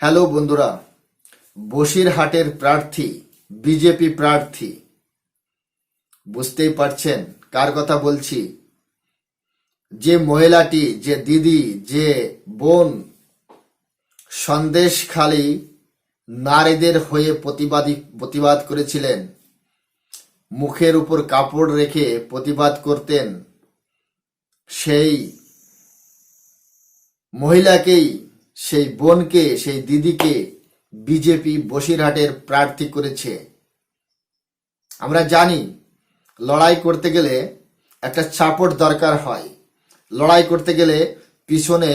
Hello বন্ধুরা, বসিরহাটের প্রার্থী বিজেপি প্রার্থী, বুঝতেই পারছেন কার কথা বলছি। যে মহিলাটি, যে দিদি, যে বোন সন্দেশখালী নারীদের হয়ে প্রতিবাদ করেছিলেন, মুখের উপর কাপড় রেখে প্রতিবাদ করতেন, সেই মহিলাকেই, সেই বোনকে, সেই দিদিকে বিজেপি বসিরহাটের প্রার্থী করেছে। আমরা জানি লড়াই করতে গেলে একটা সাপোর্ট দরকার হয়, লড়াই করতে গেলে পিছনে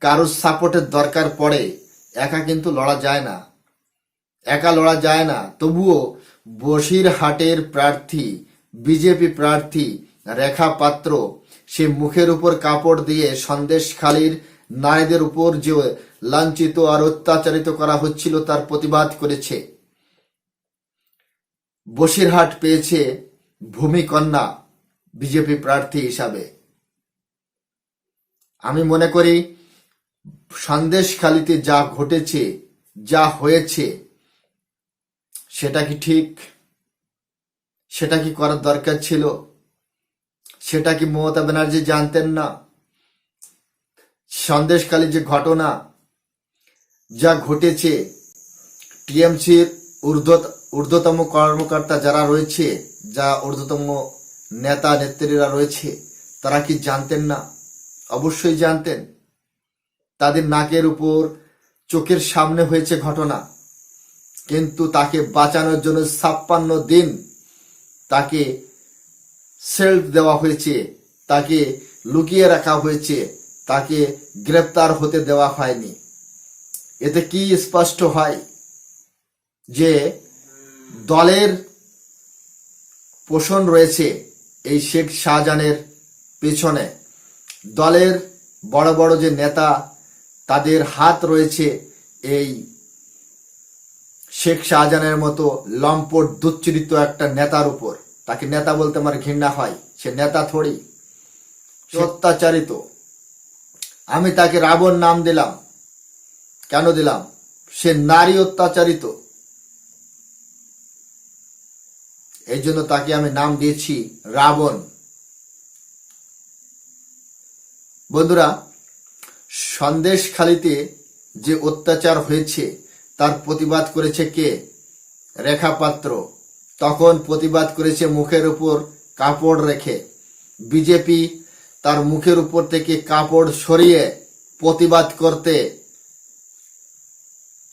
কারোর সাপোর্টের দরকার পড়ে। একা কিন্তু লড়া যায় না, একা লড়া যায় না। তবুও বসিরহাটের প্রার্থী, বিজেপি প্রার্থী রেখা পাত্র, সে মুখের উপর কাপড় দিয়ে সন্দেশখালীর নারীদের উপর যে লাঞ্ছিত আর অত্যাচারিত করা হচ্ছিল তার প্রতিবাদ করেছে। বসিরহাট পেয়েছে ভূমিকন্যা বিজেপি প্রার্থী হিসাবে। আমি মনে করি সন্দেশখালীতে যা ঘটেছে, যা হয়েছে, সেটা কি ঠিক? সেটা কি করার দরকার ছিল? সেটা কি মমতা ব্যানার্জি জানতেন না? সন্দেশখালী যে ঘটনা, যা ঘটেছে, টিএমসির ঊর্ধ্বতম কর্মকর্তা যারা রয়েছে, যা ঊর্ধ্বতম নেতা নেত্রীরা রয়েছে, তারা কি জানতেন না? অবশ্যই জানতেন। তাদের নাকের উপর, চোখের সামনে হয়েছে ঘটনা, কিন্তু তাকে বাঁচানোর জন্য 56 দিন তাকে সেলফ দেওয়া হয়েছে, তাকে লুকিয়ে রাখা হয়েছে, তাকে গ্রেপ্তার হতে দেওয়া হয়নি। এতে কি স্পষ্ট হয় যে দলের পোষণ রয়েছে এই শেখ শাহজাহানের পেছনে, দলের বড় বড় যে নেতা, তাদের হাত রয়েছে এই শেখ শাহজাহানের মতো লম্পট দুচ্চরিত একটা নেতার উপর। তাকে নেতা বলতে আমার ঘৃণা হয়, সে নেতা থোড়ি, অত্যাচারিত। আমি তাকে রাবণ নাম দিলাম। কেন দিলাম? সে নারী অত্যাচারিত, এই জন্য তাকে আমি নাম দিয়েছি রাবণ। বন্ধুরা, সন্দেশখালীতে যে অত্যাচার হয়েছে তার প্রতিবাদ করেছে কে? রেখা পাত্র। তখন প্রতিবাদ করেছে মুখের উপর কাপড় রেখে। বিজেপি তার মুখের উপর থেকে কাপড় সরিয়ে প্রতিবাদ করতে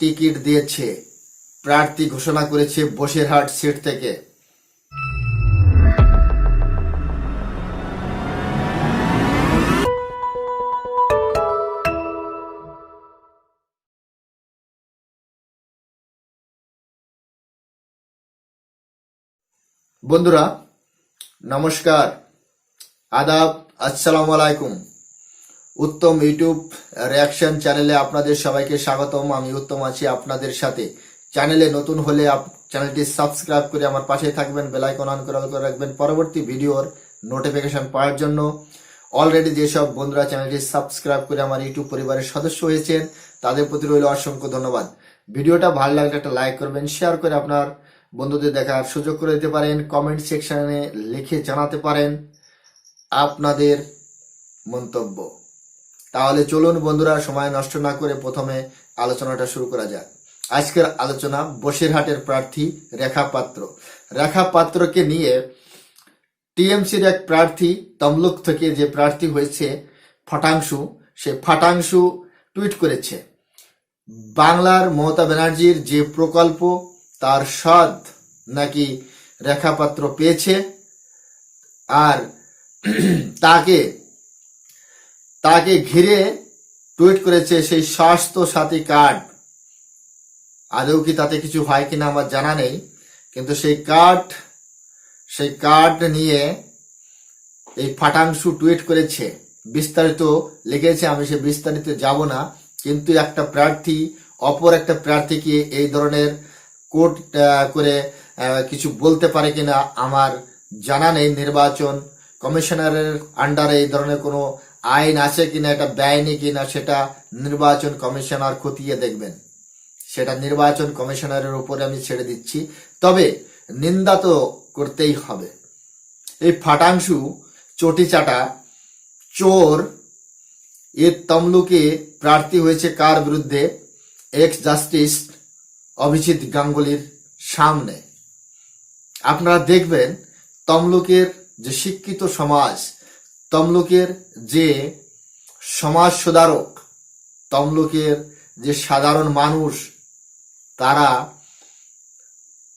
টিকিট দিয়েছে, প্রার্থী ঘোষণা করেছে বসিরহাট সিট থেকে। বন্ধুরা নমস্কার, আদাব, আসসালামু আলাইকুম। উত্তম ইউটিউব রিয়াকশন চ্যানেলে আপনাদের সবাইকে স্বাগতম। আমি উত্তম আছি আপনাদের সাথে। চ্যানেলে নতুন হলে চ্যানেলটি সাবস্ক্রাইব করে আমার পাশে থাকবেন, বেল আইকন অন করে রাখবেন পরবর্তী ভিডিওর নোটিফিকেশন পাওয়ার জন্য। অলরেডি যেসব বন্ধুরা চ্যানেলটি সাবস্ক্রাইব করে আমার ইউটিউব পরিবারের সদস্য হয়েছেন, তাদের প্রতি রইল অসংখ্য ধন্যবাদ। ভিডিওটা ভালো লাগলে একটা লাইক করবেন, শেয়ার করে আপনার বন্ধুদের দেখার সুযোগ করে দিতে পারেন। কমেন্ট সেকশনে লিখে জানাতে পারেন আপনাদের মন্তব্য। তাহলে চলুন বন্ধুরা, সময় নষ্ট না করে প্রথমে আলোচনাটা শুরু করা যাক। আজকের আলোচনা বসিরহাটের প্রার্থী রেখা পাত্র। রেখা পাত্রকে নিয়ে টিএমসির এক প্রার্থী তমলুক থেকে যে প্রার্থী হয়েছে ফটাংশু, সে ফটাংশু টুইট করেছে বাংলার মমতা ব্যানার্জির যে প্রকল্প তার স্বাদ নাকি রেখা পাত্র পেয়েছে, আর তাকে ঘিরে টুইট করেছে সেই স্বাস্থ্য সাথী কার্ড। আদৌ কি তাতে কিছু হয় কিনা আমার জানা নেই, কিন্তু সেই কার্ড নিয়ে এই ফাটাংশু টুইট করেছে, বিস্তারিত লিখেছে। আমি সে বিস্তারিত যাব না, কিন্তু একটা প্রার্থী অপর একটা প্রার্থীকে এই ধরনের কোট করে কিছু বলতে পারে কিনা আমার জানা নেই। নির্বাচন কমিশনারের আন্ডারে এই ধরনের কোনো আইন আছে কিনা, এটা বেআইনি কিনা, সেটা নির্বাচন কমিশনার খতিয়ে দেখবেন। সেটা নির্বাচন কমিশনারের উপরে আমি ছেড়ে দিচ্ছি। তবে নিন্দা তো করতেই হবে। এই ফাটাংশু চটি চাটা চোর এর তমলুকে প্রার্থী হয়েছে কার বিরুদ্ধে? এক্স জাস্টিস অভিজিৎ গাঙ্গুলির সামনে। আপনারা দেখবেন তমলুকের যে শিক্ষিত সমাজ, তমলুকের যে সমাজ সুধারক, তমলুকের যে সাধারণ মানুষ, তারা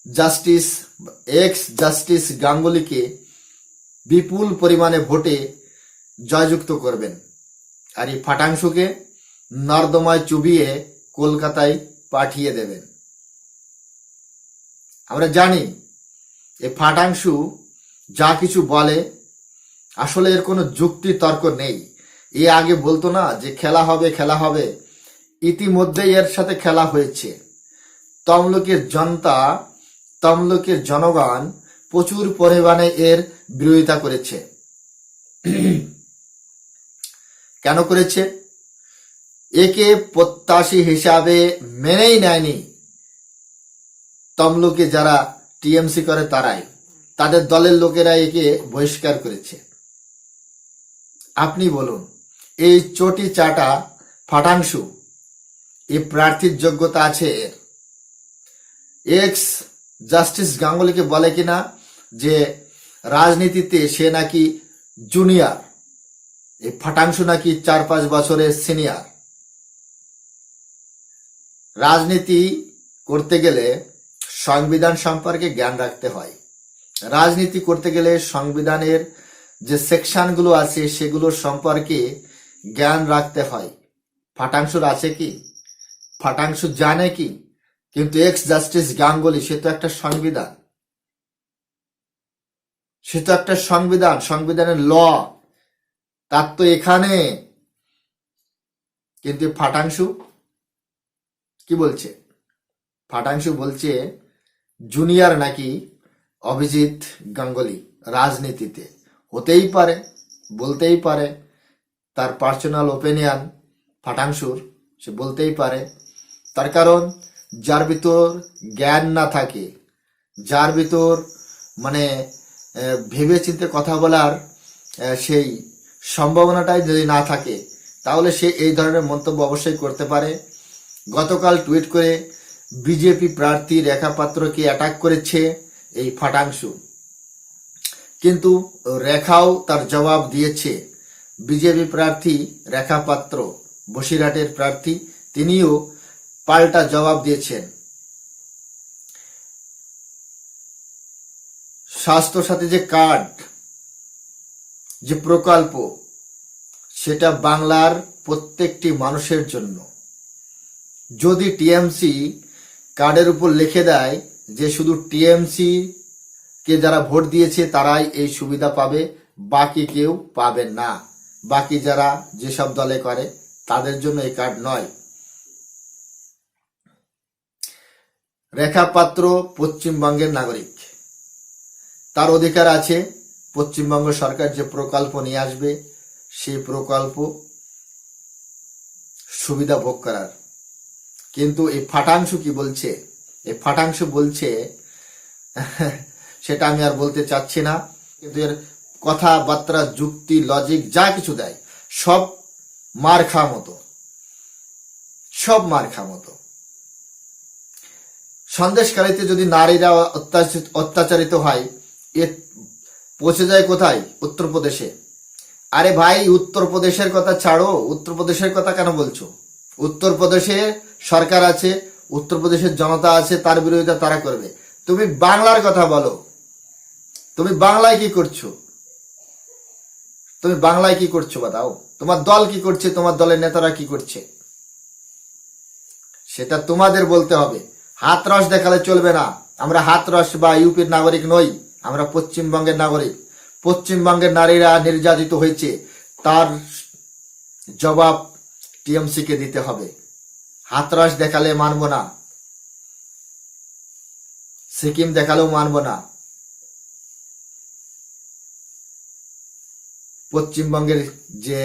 জাস্টিস এক্স জাস্টিস গাঙ্গুলিকে বিপুল পরিমাণে ভোটে জয়যুক্ত করবেন, আর এই ফাটাংশুকে নর্দমায় চুবিয়ে কলকাতায় পাঠিয়ে দেবেন। আমরা জানি এই ফাটাংশু যা কিছু বলে আসলে এর কোনো যুক্তি তর্ক নেই। এ আগে বলতো না যে খেলা হবে খেলা হবে, ইতিমধ্যেই এর সাথে খেলা হয়েছে। তমলুকের জনতা, তমলুকের জনগণ প্রচুর পরিমাণে এর বিরোধিতা করেছে। কেন করেছে? একে প্রত্যাশী হিসাবে মেনেই নেয়নি তমলুকে যারা টিএমসি করে তারাই, তাদের দলের লোকেরা একে বহিষ্কার করেছে। আপনি বলুন, এই চটি চাটা ফাটাংশু এই প্রার্থীর যোগ্যতা আছে এর? এক্স জাস্টিস গাঙ্গুলিকে বলে কিনা যে রাজনীতিতে সে নাকি জুনিয়র, এই ফাটাংশু নাকি 4-5 বছরের সিনিয়র। রাজনীতি করতে গেলে সংবিধান সম্পর্কে জ্ঞান রাখতে হয়। রাজনীতি করতে গেলে সংবিধানের যে সেকশনগুলো আছে সেগুলোর সম্পর্কে জ্ঞান রাখতে হয়। ফাটাংশুর আছে কি? ফাটাংশু জানে কি? কিন্তু এক্স জাস্টিস গাঙ্গুলি সে তো একটা সংবিধান, সে তো একটা সংবিধান, সংবিধানের ল, তার তো এখানে। কিন্তু ফাটাংশু কি বলছে? ফাটাংশু বলছে জুনিয়র নাকি অভিজিৎ গাঙ্গুলি রাজনীতিতে। হতেই পারে, বলতেই পারে, তার পার্সোনাল ওপিনিয়ন ফাটাংশুর, সে বলতেই পারে। তার কারণ যার ভিতর জ্ঞান না থাকে, যার ভিতর মানে ভেবে চিন্তে কথা বলার সেই সম্ভাবনাটাই যদি না থাকে, তাহলে সে এই ধরনের মন্তব্য অবশ্যই করতে পারে। গতকাল টুইট করে বিজেপি প্রার্থী রেখা পাত্রকে অ্যাটাক করেছে এই ফাটাংশু, কিন্তু রেখাও তার জবাব দিয়েছে। বিজেপি প্রার্থী রেখা পাত্র, বসিরহাটের প্রার্থী, তিনিও পাল্টা জবাব দিয়েছেন। স্বাস্থ্যসাথী যে কার্ড, যে প্রকল্প, সেটা বাংলার প্রত্যেকটি মানুষের জন্য। যদি টিএমসি কার্ডের উপর লিখে দেয় যে শুধু টিএমসি কে যারা ভোট দিয়েছে তারাই এই সুবিধা পাবে, বাকি কেউ পাবে না, বাকি যারা যেসব দলে করে তাদের জন্য এই কার্ড নয়। রেখা পাত্র পশ্চিমবঙ্গের নাগরিক, তার অধিকার আছে পশ্চিমবঙ্গ সরকার যে প্রকল্প নিয়ে আসবে সেই প্রকল্প সুবিধা ভোগ করার। কিন্তু এই ফাটাংশু কি বলছে? এই ফাটাংশু বলছে, সেটা আমি আর বলতে চাচ্ছি না, কিন্তু এর কথাবার্তা, যুক্তি, লজিক যা কিছু দেয় সব মার খাওয়া মতো, সব মার খাওয়া মতো। সন্দেশখালীতে যদি নারীরা অত্যাচারিত হয়, এ পৌঁছে যায় কোথায়? উত্তরপ্রদেশে। আরে ভাই, উত্তরপ্রদেশের কথা ছাড়ো, উত্তরপ্রদেশের কথা কেন বলছো? উত্তরপ্রদেশে সরকার আছে, উত্তরপ্রদেশের জনতা আছে, তার বিরোধিতা তারা করবে। তুমি বাংলার কথা বলো, তুমি বাংলায় কি করছো? তুমি বাংলায় কি করছো বাতাও? তোমার দল কি করছে? তোমার দলের নেতারা কি করছে? সেটা তোমাদের বলতে হবে। হাতরস দেখালে চলবে না। আমরা হাতরস বা ইউপির নাগরিক নই, আমরা পশ্চিমবঙ্গের নাগরিক। পশ্চিমবঙ্গের নারীরা নির্যাতিত হয়েছে, তার জবাব টিএমসি কে দিতে হবে। হাতরস দেখালে মানব না, সিকিম দেখালেও মানব না। পশ্চিমবঙ্গের যে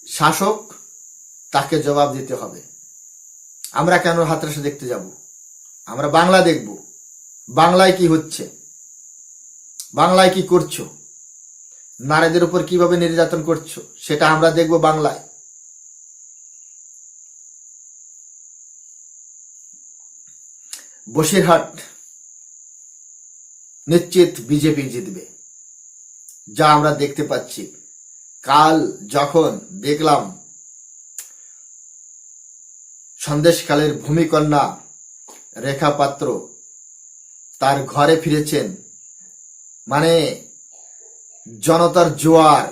শাসক তাকে জবাব দিতে হবে। আমরা কেন হাতরাসে দেখতে যাব? আমরা বাংলা দেখব। বাংলায় কি হচ্ছে, বাংলায় কি করছো, নারীদের উপর কিভাবে নির্যাতন করছো, সেটা আমরা দেখব বাংলায়। বসিরহাট নিশ্চিত বিজেপি জিতবে, যা আমরা দেখতে পাচ্ছি। কাল যখন দেখলাম সন্দেশখালের ভূমিকন্যা রেখা পাত্র তার ঘরে ফিরেছেন, মানে জনতার জোয়ার,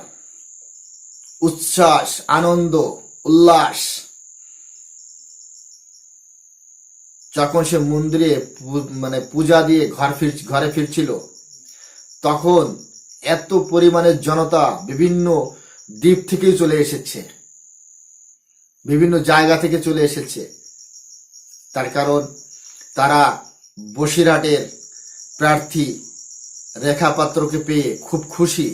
উচ্ছ্বাস, আনন্দ, উল্লাস। যখন সে মন্দিরে মানে পূজা দিয়ে ঘরে ফিরছিল, তখন এত পরিমাণের জনতা বিভিন্ন দ্বীপ থেকে চলে এসেছে, বিভিন্ন জায়গা থেকে চলে এসেছে। তার কারণ তারা বসিরহাটের প্রার্থী রেখা পাত্রকে পেয়ে খুব খুশি,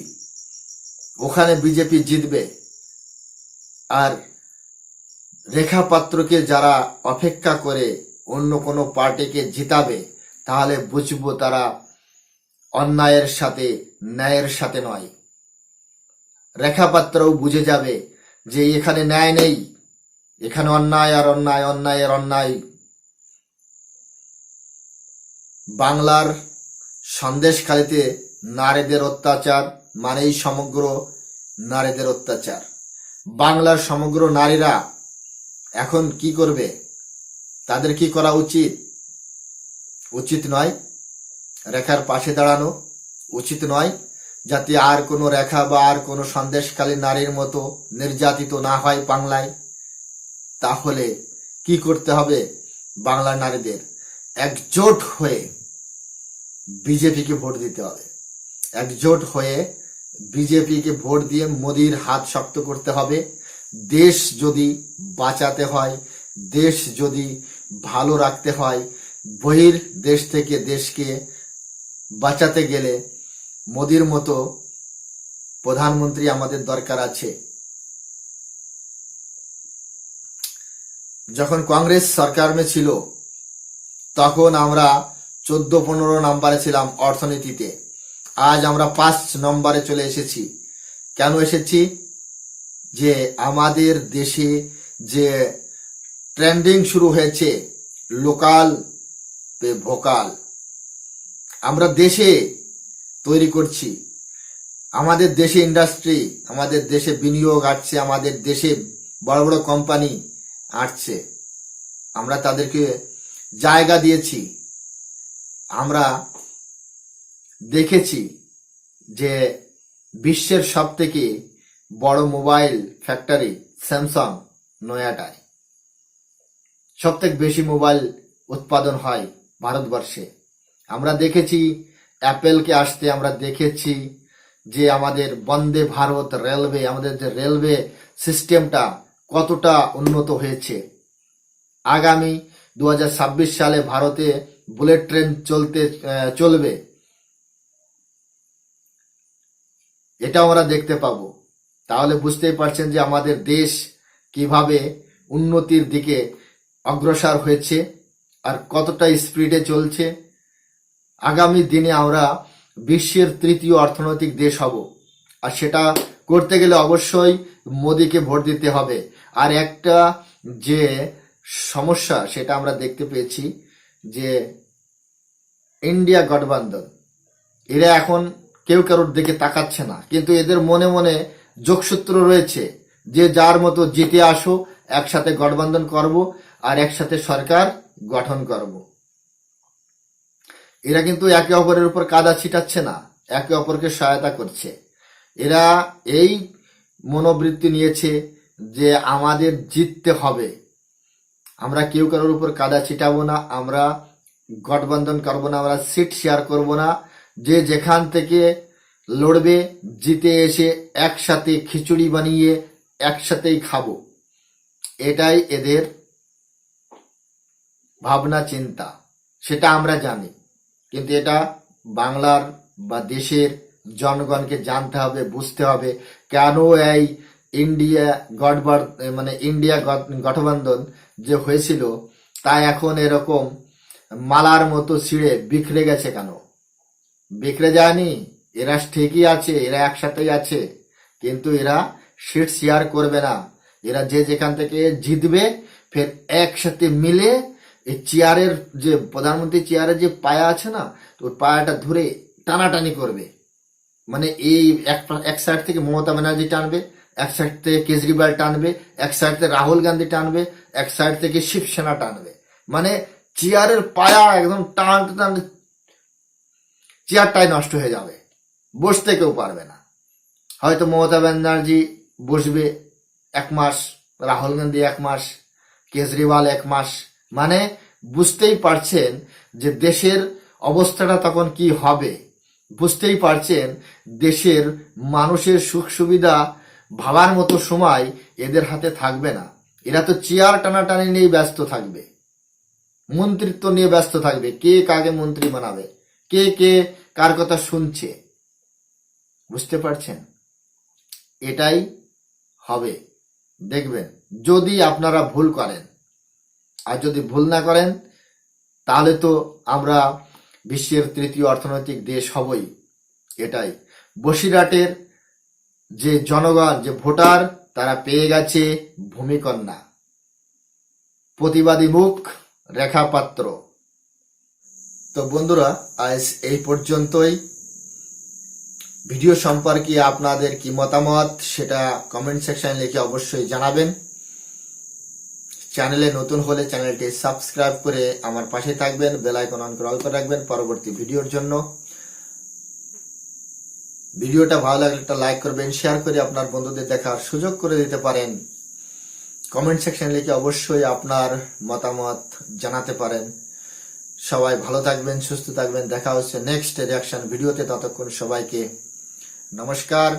ওখানে বিজেপি জিতবে। আর রেখা পাত্রকে যারা অপেক্ষা করে অন্য কোনো পার্টিকে জিতাবে, তাহলে বুঝবো তারা অন্যায়ের সাথে ন্যায়ের সাথে নয়। রেখা পাত্রও বুঝে যাবে যে এখানে ন্যায় নেই, এখানে অন্যায় আর অন্যায়, অন্যায়ের অন্যায়। বাংলার সন্দেশখালিতে নারীদের অত্যাচার মানেই সমগ্র নারীদের অত্যাচার। বাংলার সমগ্র নারীরা এখন কি করবে? তাদের কি করা উচিত? উচিত নয় রেখার পাশে দাঁড়ানো, উচিত নয় যাতে আর কোনো রেখা বা আর কোনো সন্দেশখালী নারীর মতো নির্যাতিত না হয় বাংলায়। তাহলে কি করতে হবে? বাংলার নারীদের একজোট হয়ে বিজেপিকে ভোট দিতে হবে। একজোট হয়ে বিজেপিকে ভোট দিয়ে মোদির হাত শক্ত করতে হবে। দেশ যদি বাঁচাতে হয়, দেশ যদি ভালো রাখতে হয়, বহির দেশ থেকে দেশকে বাঁচাতে গেলে মোদির মতো প্রধানমন্ত্রী আমাদের দরকার আছে। যখন কংগ্রেস সরকার মে ছিল, তখন আমরা 14-15 নম্বরে ছিলাম অর্থনীতিতে। আজ আমরা 5 নম্বরে চলে এসেছি। কেন এসেছি? যে আমাদের দেশে যে ট্রেন্ডিং শুরু হয়েছে লোকাল পে ভোকাল, আমরা দেশে তৈরি করছি। আমাদের দেশে ইন্ডাস্ট্রি, আমাদের দেশে বিনিয়োগ আসছে, আমাদের দেশে বড় বড় কোম্পানি আসছে। আমরা তাদেরকে জায়গা দিয়েছি। আমরা দেখেছি যে বিশ্বের সবথেকে বড় মোবাইল ফ্যাক্টরি স্যামসাং নয়াডায়। সবথেকে বেশি মোবাইল উৎপাদন হয় ভারতবর্ষে। আমরা দেখেছি অ্যাপেলকে আসতে, আমরা দেখেছি যে আমাদের বন্দে ভারত রেলওয়ে, আমাদের যে রেলওয়ে সিস্টেমটা কতটা উন্নত হয়েছে। আগামী 2026 সালে ভারতে বুলেট ট্রেন চলবে, এটা আমরা দেখতে পাবো। তাহলে বুঝতেই পারছেন যে আমাদের দেশ কিভাবে উন্নতির দিকে অগ্রসর হয়েছে আর কতটা স্পিডে চলছে। আগামী দিনে আমরা বিশ্বের 3য় অর্থনৈতিক দেশ হব, আর সেটা করতে গেলে অবশ্যই মোদিকে ভোট দিতে হবে। আর একটা যে সমস্যা সেটা আমরা দেখতে পেয়েছি যে ইন্ডিয়া গঠবন্ধন, এরা এখন কেউ কারোর দিকে তাকাচ্ছে না, কিন্তু এদের মনে মনে যোগসূত্র রয়েছে যে যার মতো জিতে আসো, একসাথে গঠবন্ধন করব আর একসাথে সরকার গঠন করব। এরা কিন্তু একে অপরের উপর কাদা ছিটাচ্ছে না, একে অপরকে সহায়তা করছে। এরা এই মনোবৃত্তি নিয়েছে যে আমাদের জিততে হবে, আমরা কেউ কারোর উপর কাদা ছিটাবো না, আমরা গঠবন্ধন করবো না, আমরা সিট শেয়ার করব না। যে যেখান থেকে লড়বে জিতে এসে একসাথে খিচুড়ি বানিয়ে একসাথেই খাবো, এটাই এদের ভাবনা চিন্তা। সেটা আমরা জানি, কিন্তু এটা বাংলার বা দেশের জনগণকে জানতে হবে, বুঝতে হবে কেন এই ইন্ডিয়া গঠবন্ধন যে হয়েছিল তাই এখন এরকম মালার মতো ছিঁড়ে বিখরে গেছে কেন? বিখরে যায়নি, এরা ঠিকই আছে, এরা একসাথেই আছে, কিন্তু এরা সিট শেয়ার করবে না। এরা যে যেখান থেকে জিতবে ফের একসাথে মিলে এই চেয়ারের, যে প্রধানমন্ত্রী চেয়ারের যে পায়া আছে না, তো ওই পায়াটা ধরে টানাটানি করবে। মানে এই এক সাইড থেকে মমতা ব্যানার্জি টানবে, এক সাইড থেকে কেজরিওয়াল টানবে, এক সাইড থেকে রাহুল গান্ধী টানবে, এক সাইড থেকে শিবসেনা টানবে। মানে চেয়ারের পায়া একদম টানতে টানতে চেয়ারটাই নষ্ট হয়ে যাবে, বসতে কেউ পারবে না। হয়তো মমতা ব্যানার্জি বসবে 1 মাস, রাহুল গান্ধী 1 মাস, কেজরিওয়াল 1 মাস। মানে বুঝতেই পারছেন যে দেশের অবস্থাটা তখন কি হবে। বুঝতেই পারছেন দেশের মানুষের সুখ সুবিধা ভাবার মতো সময় এদের হাতে থাকবে না। এরা তো চেয়ার টানাটানি নিয়ে ব্যস্ত থাকবে, মন্ত্রিত্ব নিয়ে ব্যস্ত থাকবে, কে কাকে মন্ত্রী বানাবে, কে কে কার কথা শুনছে। বুঝতে পারছেন? এটাই হবে, দেখবেন। যদি আপনারা ভুল করেন, আর যদি ভুল না করেন, তাহলে তো আমরা বিশ্বের 3য় অর্থনৈতিক দেশ হবই। এটাই বসিরহাটের যে জনগণ, যে ভোটার, তারা পেয়ে গেছে ভূমিকন্যা, প্রতিবাদী মুখ রেখা পাত্র। তো বন্ধুরা, আজ এই পর্যন্তই। ভিডিও সম্পর্কে আপনাদের কি মতামত সেটা কমেন্ট সেকশনে লিখে অবশ্যই জানাবেন। চ্যানেলে নতুন হলে চ্যানেলটি সাবস্ক্রাইব করে আমার পাশে থাকবেন, বেল আইকন অন করে অল করে রাখবেন পরবর্তী ভিডিওর জন্য। ভিডিওটা ভালো লাগলে একটা লাইক করবেন, শেয়ার করে আপনার বন্ধুদের দেখার সুযোগ করে দিতে পারেন। কমেন্ট সেকশনে লিখে অবশ্যই আপনার মতামত জানাতে পারেন। সবাই ভালো থাকবেন, সুস্থ থাকবেন। দেখা হচ্ছে নেক্সট রিয়াকশন ভিডিওতে। ততক্ষণ সবাইকে নমস্কার,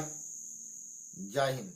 জয় হিন্দ।